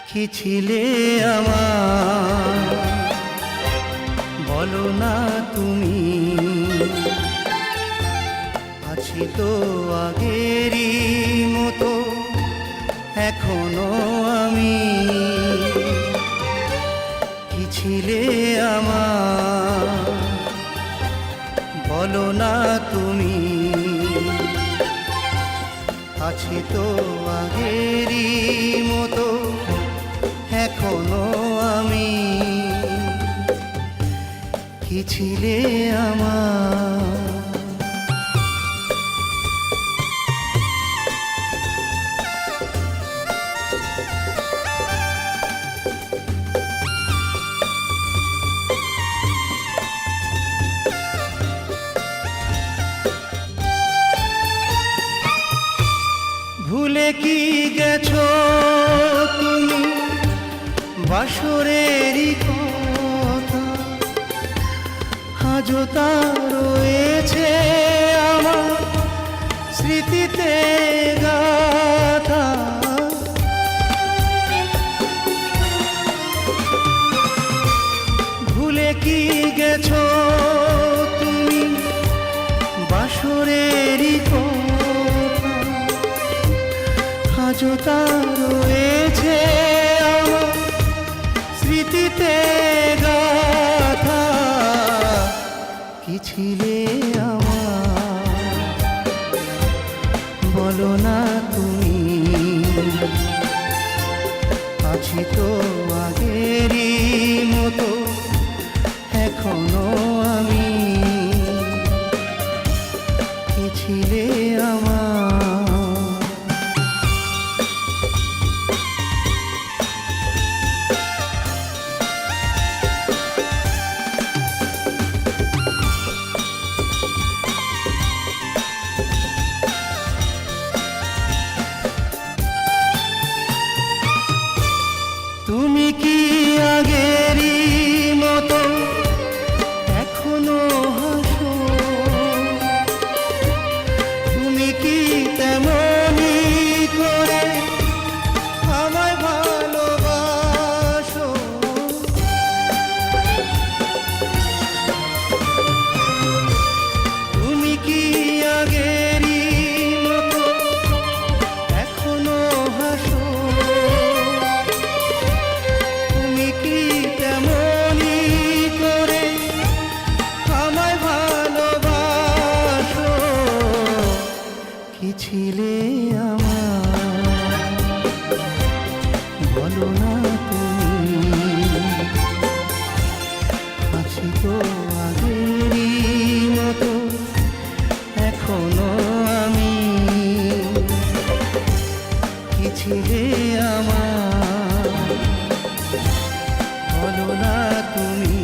কি ছিলে আমার বলো না তুমি, আছি তো আগেরই মতো এখনো আমি। কি ছিলে আমার বলো না তুমি, আছি তো আগেরই মতো এখনো আমি। কি ছিলে আমার ভুলে কি গেছো তুমি বাসরেরই কথা, আজও তা রয়েছে আমার স্মৃতিতে গাথা। ভুলে কি গেছো তুমি বাসরেরই কথা, আজও তা রয়েছে আমার স্মৃতিতে গাথা। কি ছিলে আমার বলো না তুমি, আছি তো আগেরই মতো এখনো আমি। কি ছিলে আমার তুমি কি আগেরই মতো এখনো হাসো, তুমি কি তেমনি করে আমায় ভালোবাসো। তুমি কি আগেরই মতো এখনো হাসো, কি ছিলে আমার বলো না তুমি, আছি তো আগেরই মতো এখনো আমি। কি ছিলে আমার বলো না তুমি,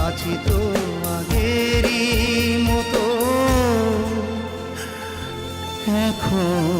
আছি তো আগেরই মতো এখন।